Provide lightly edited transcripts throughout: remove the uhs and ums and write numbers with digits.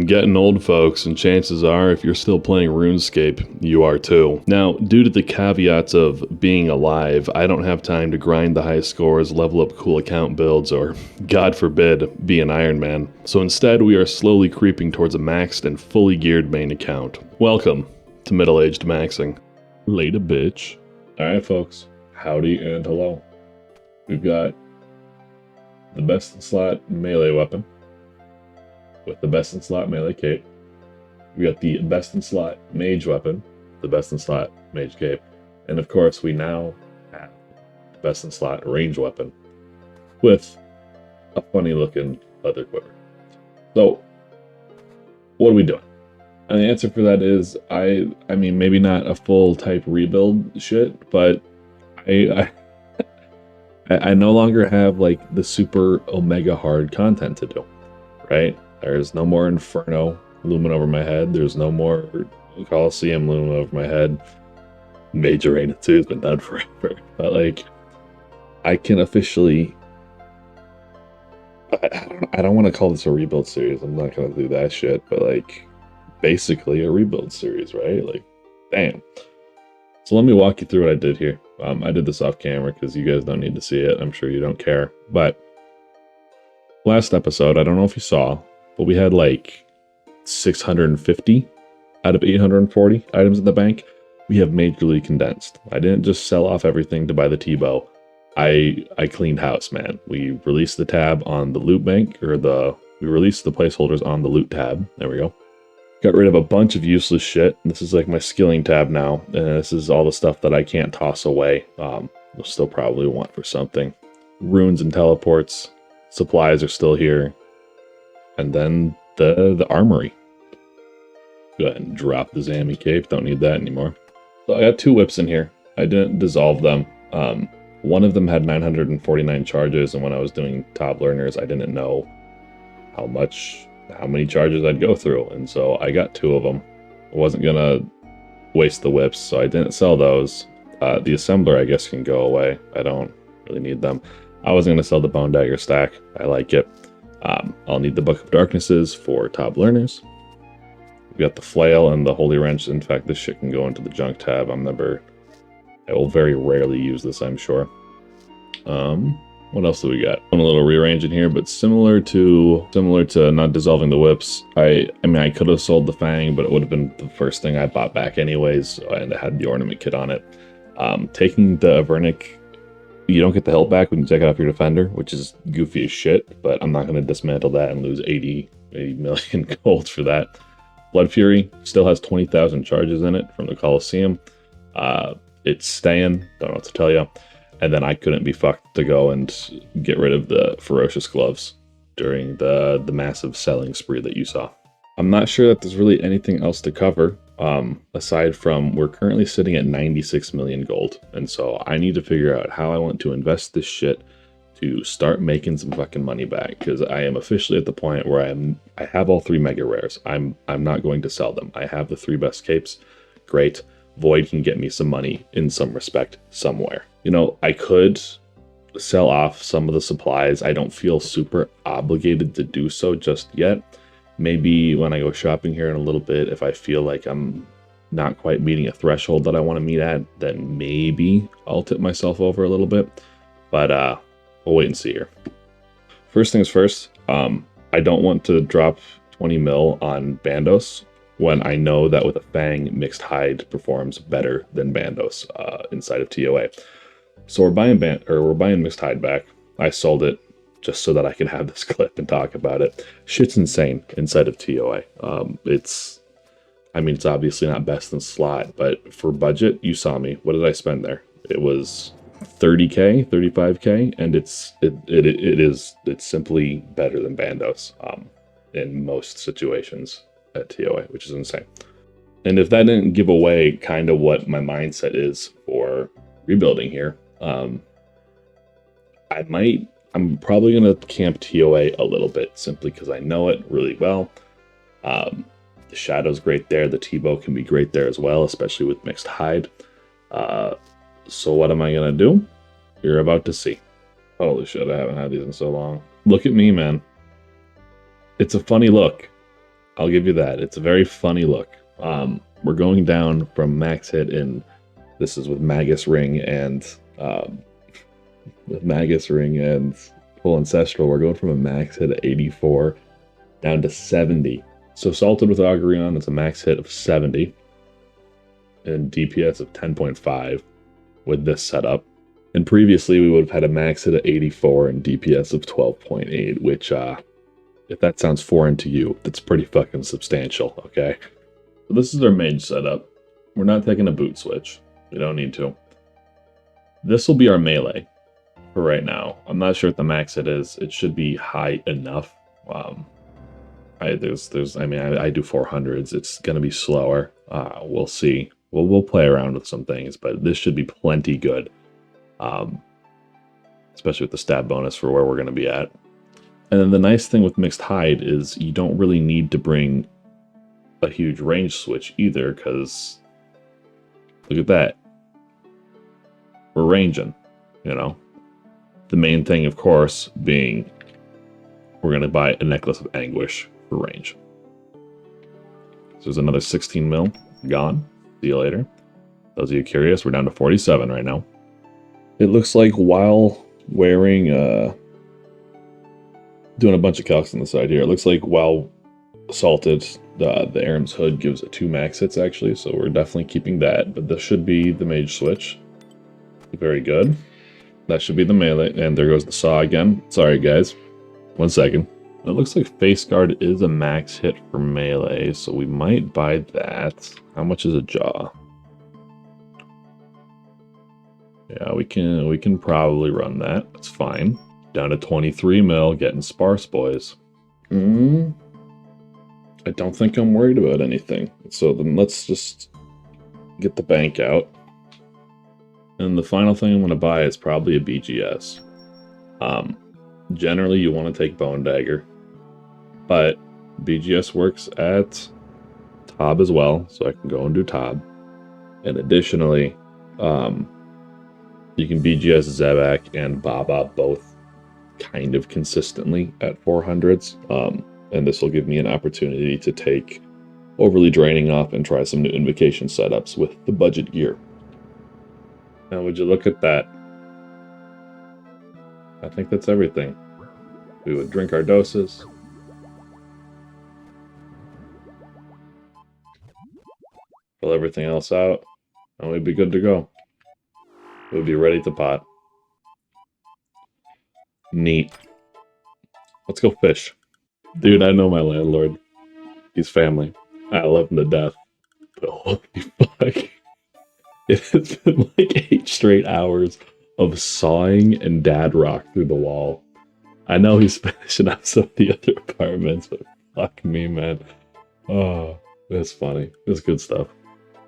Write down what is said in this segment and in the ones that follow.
I'm getting old, folks, and chances are, if you're still playing RuneScape, you are too. Now, due to the caveats of being alive, I don't have time to grind the high scores, level up cool account builds, or, God forbid, be an Iron Man. So instead, we are slowly creeping towards a maxed and fully geared main account. Welcome to Middle-Aged Maxing. Later, bitch. Alright, folks. Howdy and hello. We've got the best in slot melee weapon with the best in slot melee cape. We got the best in slot mage weapon, the best in slot mage cape, and of course we now have the best in slot range weapon with a funny looking leather quiver. So what are we doing? And the answer for that is I mean maybe not a full type rebuild shit, but I no longer have like the super omega hard content to do, right? There's no more Inferno looming over my head. There's no more Coliseum looming over my head. Major Arena 2 has been done forever. But like, I can officially... I don't want to call this a rebuild series. I'm not going to do that shit. But like, basically a rebuild series, right? Like, damn. So let me walk you through what I did here. I did this off camera because you guys don't need to see it. I'm sure you don't care. But last episode, I don't know if you saw, but we had like 650 out of 840 items in the bank. We have majorly condensed. I didn't just sell off everything to buy the T-bow. I cleaned house, man. We released the tab on the loot bank, or we released the placeholders on the loot tab. There we go. Got rid of a bunch of useless shit. This is like my skilling tab now, and this is all the stuff that I can't toss away. We'll still probably want for something. Runes and teleports. Supplies are still here. And then the armory. Go ahead and drop the Zami cape. Don't need that anymore. So I got 2 whips in here. I didn't dissolve them. One of them had 949 charges, and when I was doing top learners, I didn't know how many charges I'd go through, and so I got 2 of them. I wasn't gonna waste the whips, so I didn't sell those. The assembler, I guess, can go away. I don't really need them. I wasn't gonna sell the bone dagger stack. I like it. I'll need the Book of Darknesses for top learners. We've got the flail and the holy wrench. In fact, this shit can go into the junk tab. I will very rarely use this, I'm sure. What else do we got? A little rearrange in here, but similar to not dissolving the whips. I mean, I could have sold the fang, but it would have been the first thing I bought back anyways, and it had the ornament kit on it. Taking the Avernic, you don't get the health back when you take it off your defender, which is goofy as shit, but I'm not going to dismantle that and lose 80 million gold for that. Blood Fury still has 20,000 charges in it from the Coliseum. It's staying, don't know what to tell you. And then I couldn't be fucked to go and get rid of the Ferocious Gloves during the massive selling spree that you saw. I'm not sure that there's really anything else to cover. Aside from we're currently sitting at 96 million gold, and so I need to figure out how I want to invest this shit to start making some fucking money back, because I am officially at the point where I have all 3 mega rares. I'm not going to sell them. I have the 3 best capes. Great. Void can get me some money in some respect somewhere. You know, I could sell off some of the supplies. I don't feel super obligated to do so just yet. Maybe when I go shopping here in a little bit, if I feel like I'm not quite meeting a threshold that I want to meet at, then maybe I'll tip myself over a little bit. But we'll wait and see here. First things first, I don't want to drop 20 mil on Bandos when I know that with a Fang, Mixed Hide performs better than Bandos inside of TOA. So we're buying Mixed Hide back. I sold it just so that I could have this clip and talk about it. Shit's insane inside of TOA. It's obviously not best in slot, but for budget, you saw me. What did I spend there? It was 30k, 35k, and it's simply better than Bandos in most situations at TOA, which is insane. And if that didn't give away kind of what my mindset is for rebuilding here, I'm probably going to camp TOA a little bit, simply because I know it really well. The Shadow's great there. The T-bow can be great there as well, especially with Mixed Hide. So what am I going to do? You're about to see. Holy shit, I haven't had these in so long. Look at me, man. It's a funny look. I'll give you that. It's a very funny look. We're going down from max hit in, this is with Magus Ring and Full Ancestral. We're going from a max hit of 84 down to 70. So Salted with Augury on, it's a max hit of 70 and DPS of 10.5 with this setup. And previously we would have had a max hit of 84 and DPS of 12.8, which if that sounds foreign to you, that's pretty fucking substantial, okay? So this is our mage setup. We're not taking a boot switch. We don't need to. This will be our melee for right now. I'm not sure what the max it is. It should be high enough. I do 400s. It's gonna be slower. We'll see. We'll play around with some things, but this should be plenty good. Especially with the stab bonus for where we're gonna be at. And then the nice thing with Mixed Hide is you don't really need to bring a huge range switch either, because look at that. We're ranging, you know? The main thing, of course, being we're going to buy a Necklace of Anguish for range. So there's another 16 mil gone. See you later. Those of you curious, we're down to 47 right now. It looks like while wearing, doing a bunch of calcs on the side here, it looks like while Salted, the Aram's Hood gives a 2 max hits actually, so we're definitely keeping that, but this should be the mage switch. Very good. That should be the melee, and there goes the saw again. Sorry guys, 1 second. It looks like Face Guard is a max hit for melee, so we might buy that. How much is a jaw? Yeah, we can probably run that. That's fine. Down to 23 mil, getting sparse, boys. I don't think I'm worried about anything. So then let's just get the bank out. And the final thing I'm going to buy is probably a BGS. Generally, you want to take Bone Dagger, but BGS works at Tob as well, so I can go and do Tob. And additionally, you can BGS Zebak and Baba both kind of consistently at 400s. And this will give me an opportunity to take Overly Draining off and try some new Invocation setups with the budget gear. Now, would you look at that? I think that's everything. We would drink our doses. Fill everything else out, and we'd be good to go. We'd be ready to pot. Neat. Let's go fish. Dude, I know my landlord. He's family. I love him to death. But holy fuck. It has been like 8 straight hours of sawing and dad rock through the wall. I know he's finishing up some of the other apartments, but fuck me, man. Oh, that's funny. That's good stuff.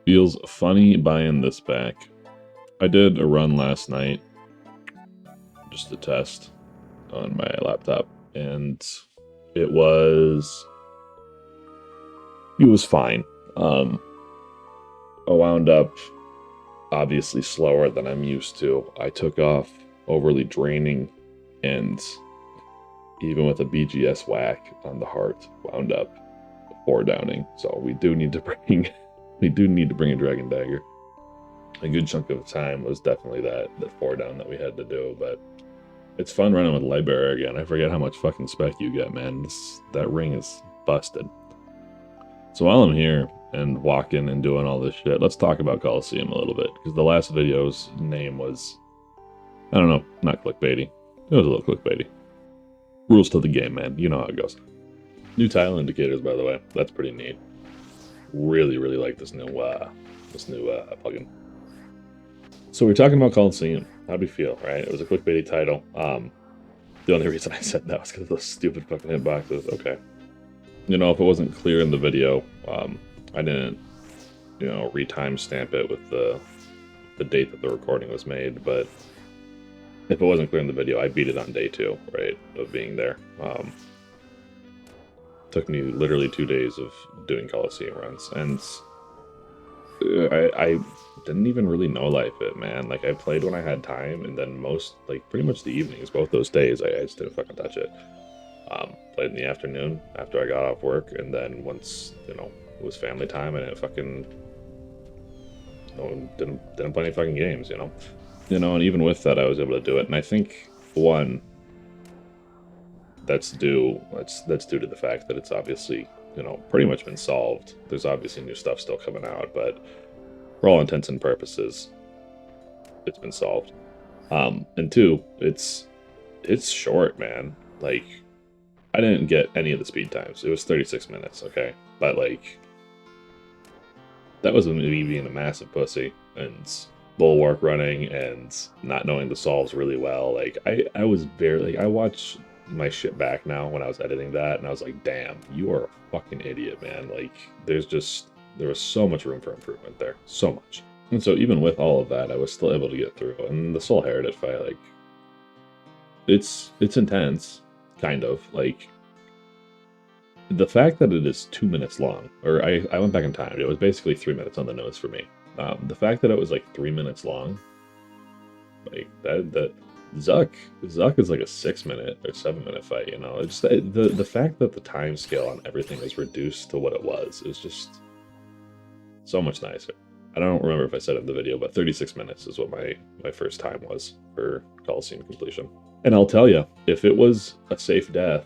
Feels funny buying this back. I did a run last night, just to test on my laptop, and it was fine. I wound up obviously slower than I'm used to. I took off Overly Draining, and even with a BGS whack on the heart, wound up 4 downing. So we do need to bring a Dragon Dagger. A good chunk of the time was definitely that 4 down that we had to do, but it's fun running with Lightbearer again. I forget how much fucking spec you get, man. That ring is busted. So while I'm here and walking and doing all this shit, let's talk about Coliseum a little bit, because the last video's name was, I don't know, not clickbaity. It was a little clickbaity. Rules to the game, man. You know how it goes. New tile indicators, by the way. That's pretty neat. Really, really like this new plugin. So we're talking about Coliseum. How'd we feel, right? It was a clickbaity title. The only reason I said that was because of those stupid fucking hitboxes. Okay. You know, if it wasn't clear in the video, I didn't, re-timestamp it with the date that the recording was made, but if it wasn't clear in the video, I beat it on day 2, right, of being there. Took me literally 2 days of doing Coliseum runs, and I didn't even really no life it, man. Like, I played when I had time, and then pretty much the evenings, both those days, I just didn't fucking touch it. Played in the afternoon after I got off work, and then once, you know, it was family time and it fucking, didn't play any fucking games, you know? You know, and even with that, I was able to do it. And I think, one, that's due to the fact that it's obviously, you know, pretty much been solved. There's obviously new stuff still coming out, but for all intents and purposes, it's been solved. And two, it's short, man. Like, I didn't get any of the speed times. It was 36 minutes, okay? But, like, that was me being a massive pussy and bulwark running and not knowing the solves really well. Like, I was barely, like, I watch my shit back now when I was editing that, and I was like, damn, you are a fucking idiot, man. Like, there was so much room for improvement there. So much. And so even with all of that, I was still able to get through. And the Soul Heritage fight, like, it's intense, kind of. Like, the fact that it is 2 minutes long, or I went back in time, it was basically 3 minutes on the nose for me. The fact that it was like 3 minutes long, like that Zuck is like a 6 minute or 7 minute fight, you know. It's the fact that the time scale on everything is reduced to what it was is just so much nicer. I don't remember if I said it in the video, but 36 minutes is what my first time was for Coliseum completion. And I'll tell you, if it was a safe death,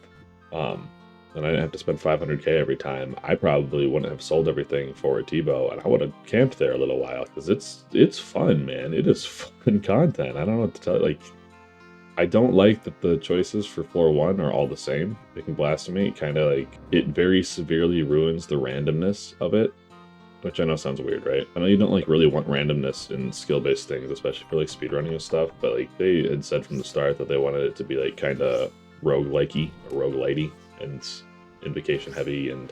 and I didn't have to spend 500k every time, I probably wouldn't have sold everything for a T-bow, and I would have camped there a little while, because it's fun, man. It is fun content. I don't know what to tell you. Like, I don't like that the choices for floor 1 are all the same. Picking Blasphemy, kind of like, it very severely ruins the randomness of it, which I know sounds weird, right? I know you don't like really want randomness in skill-based things, especially for like speedrunning and stuff, but like they had said from the start that they wanted it to be like kind of roguelike-y or roguelite-y and invocation heavy and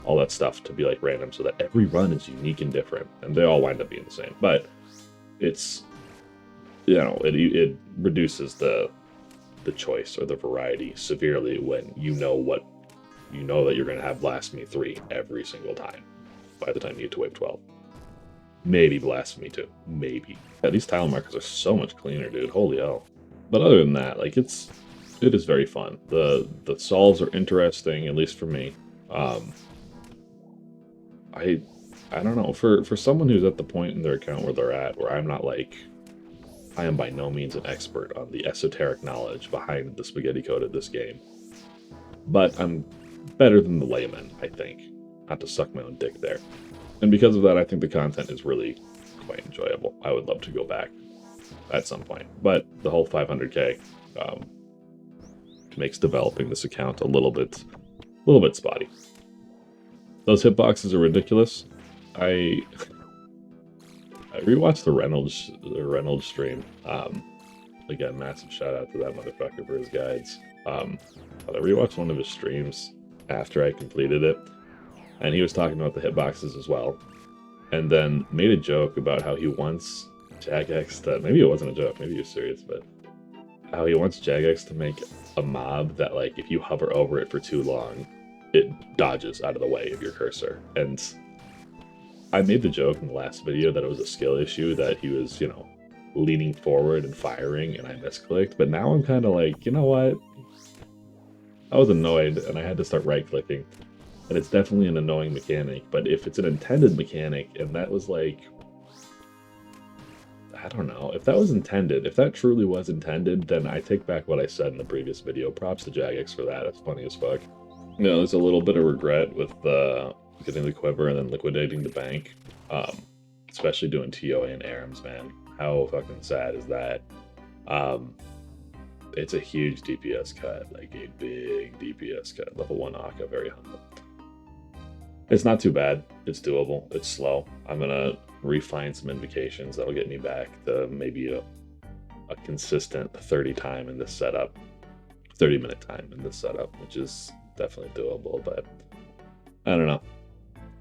all that stuff to be like random, so that every run is unique and different, and they all wind up being the same. But it's, you know, it reduces the choice or the variety severely when you know that you're going to have Blasphemy 3 every single time by the time you get to wave 12. Maybe Blasphemy 2. Maybe. Yeah, these tile markers are so much cleaner, dude. Holy hell. But other than that, like, it is very fun. The solves are interesting, at least for me. I don't know, for someone who's at the point in their account where they're at, where I'm not like, I am by no means an expert on the esoteric knowledge behind the spaghetti code of this game, but I'm better than the layman, I think. Not to suck my own dick there. And because of that, I think the content is really quite enjoyable. I would love to go back at some point, but the whole 500k makes developing this account a little bit spotty. Those hitboxes are ridiculous. I rewatched the Reynolds stream. Again, massive shout out to that motherfucker for his guides. But I rewatched one of his streams after I completed it, and he was talking about the hitboxes as well, and then made a joke about how he wants Jagex to, maybe it wasn't a joke, maybe he was serious, but how he wants Jagex to make a mob that, like, if you hover over it for too long, it dodges out of the way of your cursor. And I made the joke in the last video that it was a skill issue, that he was, you know, leaning forward and firing and I misclicked, but now I'm kind of like, you know what? I was annoyed and I had to start right-clicking. And it's definitely an annoying mechanic, but if it's an intended mechanic, and that was like, I don't know, if that was intended, if that truly was intended, then I take back what I said in the previous video. Props to Jagex for that. It's funny as fuck. You know, there's a little bit of regret with getting the quiver and then liquidating the bank. Especially doing TOA and ARMs, man. How fucking sad is that? It's a huge DPS cut, like a big DPS cut. Level 1 Akka, very humble. It's not too bad. It's doable. It's slow. I'm gonna refine some invocations that'll get me back to maybe a consistent 30 time in this setup. 30-minute time in this setup, which is definitely doable, but I don't know.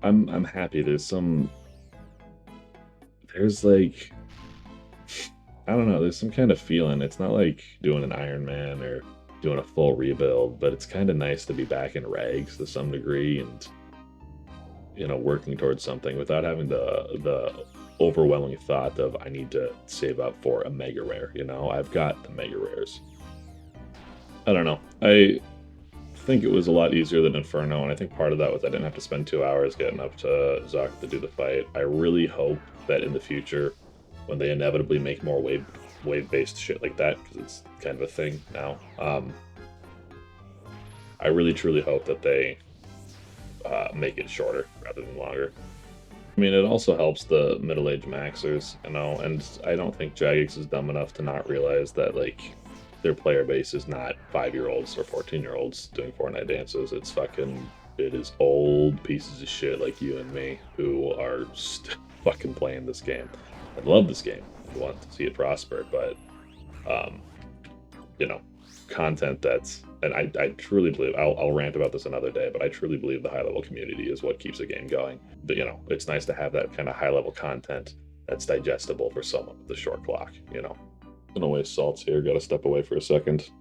I'm happy. There's like, I don't know, there's some kind of feeling. It's not like doing an Iron Man or doing a full rebuild, but it's kind of nice to be back in rags to some degree and, you know, working towards something without having the overwhelming thought of I need to save up for a mega rare, you know? I've got the mega rares. I don't know. think it was a lot easier than Inferno, and I think part of that was I didn't have to spend 2 hours getting up to Zuck to do the fight. I really hope that in the future, when they inevitably make more wave-based shit like that, because it's kind of a thing now, I really truly hope that they make it shorter rather than longer. I mean, it also helps the middle-aged maxers, you know, and I don't think Jagex is dumb enough to not realize that, like, their player base is not 5-year-olds or 14-year-olds doing Fortnite dances. It is old pieces of shit like you and me who are still fucking playing this game. I love this game. I want to see it prosper, but, you know, content that's, and I truly believe, I'll rant about this another day, but I truly believe the high-level community is what keeps the game going. But, you know, it's nice to have that kind of high-level content that's digestible for someone with a short clock, you know. Gonna waste salts here, gotta step away for a second.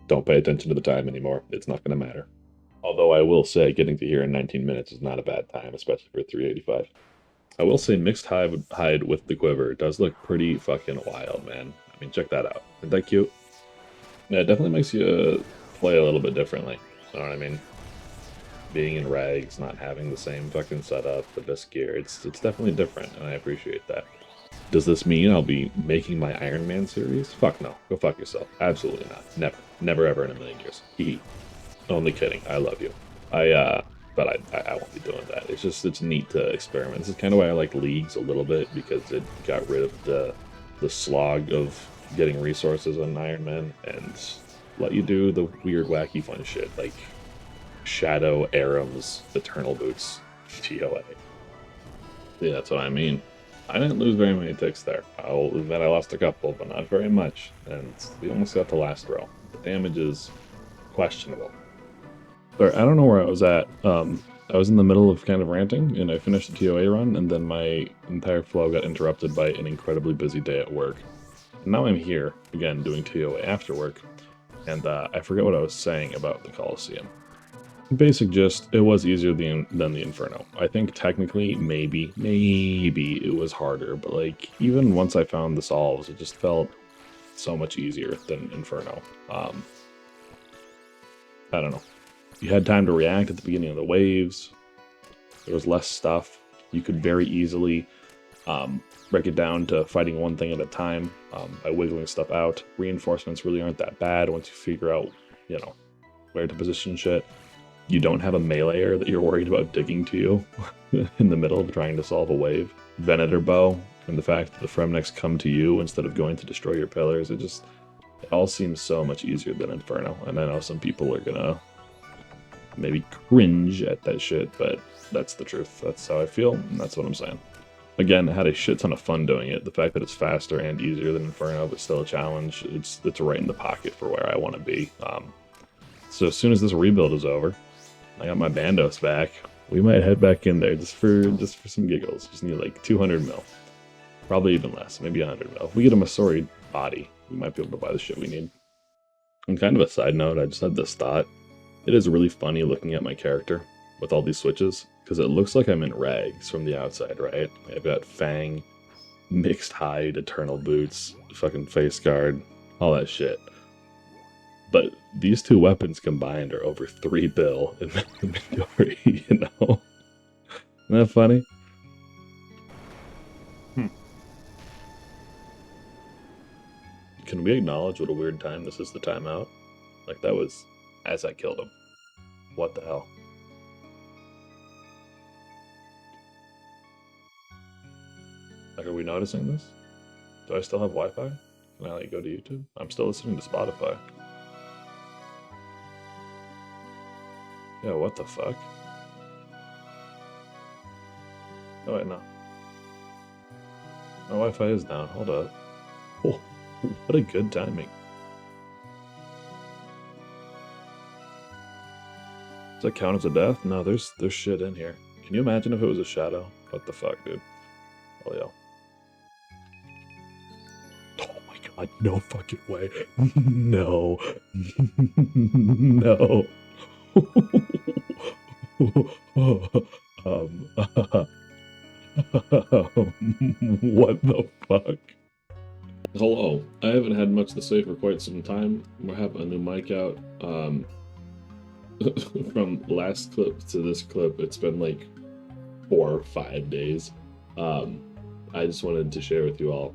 Don't pay attention to the time anymore, it's not gonna matter. Although I will say, getting to here in 19 minutes is not a bad time, especially for 385. I will say mixed hide with the quiver does look pretty fucking wild, man. I mean, check that out. Isn't that cute? Yeah, it definitely makes you play a little bit differently. You know what I mean? Being in rags, not having the same fucking setup, the best gear, it's definitely different, and I appreciate that. Does this mean I'll be making my Iron Man series? Fuck no. Go fuck yourself. Absolutely not. Never. Never ever in a million years. Hee. Only kidding. I love you. But I won't be doing that. It's neat to experiment. This is kind of why I like Leagues a little bit, because it got rid of the slog of getting resources on Iron Man and let you do the weird, wacky, fun shit like Shadow, Aram's, Eternal Boots, TOA. Yeah, that's what I mean. I didn't lose very many ticks there. I'll admit I lost a couple, but not very much. And we almost got the last row. The damage is questionable. Sorry, I don't know where I was at. I was in the middle of kind of ranting, and I finished the TOA run, and then my entire flow got interrupted by an incredibly busy day at work. And now I'm here, again, doing TOA after work, and I forget what I was saying about the Coliseum. Basic gist, it was easier than the Inferno. I think technically, maybe it was harder, but like, even once I found the solves, it just felt so much easier than Inferno. I don't know. You had time to react at the beginning of the waves. There was less stuff. You could very easily break it down to fighting one thing at a time by wiggling stuff out. Reinforcements really aren't that bad once you figure out, you know, where to position shit. You don't have a meleeer that you're worried about digging to you in the middle of trying to solve a wave. Venator bow, and the fact that the Fremniks come to you instead of going to destroy your pillars, it all seems so much easier than Inferno. And I know some people are gonna maybe cringe at that shit, but that's the truth. That's how I feel, and that's what I'm saying. Again, I had a shit ton of fun doing it. The fact that it's faster and easier than Inferno, but still a challenge, it's right in the pocket for where I want to be. So as soon as this rebuild is over, I got my Bandos back. We might head back in there just for some giggles. Just need like 200 mil. Probably even less, maybe 100 mil. If we get a Masori body, we might be able to buy the shit we need. And kind of a side note, I just had this thought. It is really funny looking at my character with all these switches, because it looks like I'm in rags from the outside, right? I've got Fang, mixed hide, eternal boots, fucking face guard, all that shit. But these two weapons combined are over 3 bill in the inventory, you know? Isn't that funny? Can we acknowledge what a weird time this is the timeout? Like, that was as I killed him. What the hell? Like, are we noticing this? Do I still have Wi-Fi? Can I, like, go to YouTube? I'm still listening to Spotify. Yeah, what the fuck? Oh, wait, no. My Wi-Fi is down. Hold up. Oh, what a good timing. Does that count as a death? No, there's shit in here. Can you imagine if it was a shadow? What the fuck, dude? Oh, yeah. Oh my god, no fucking way. No. No. What the fuck? Hello. I haven't had much to say for quite some time. We have a new mic out. from last clip to this clip, it's been like 4 or 5 days. I just wanted to share with you all.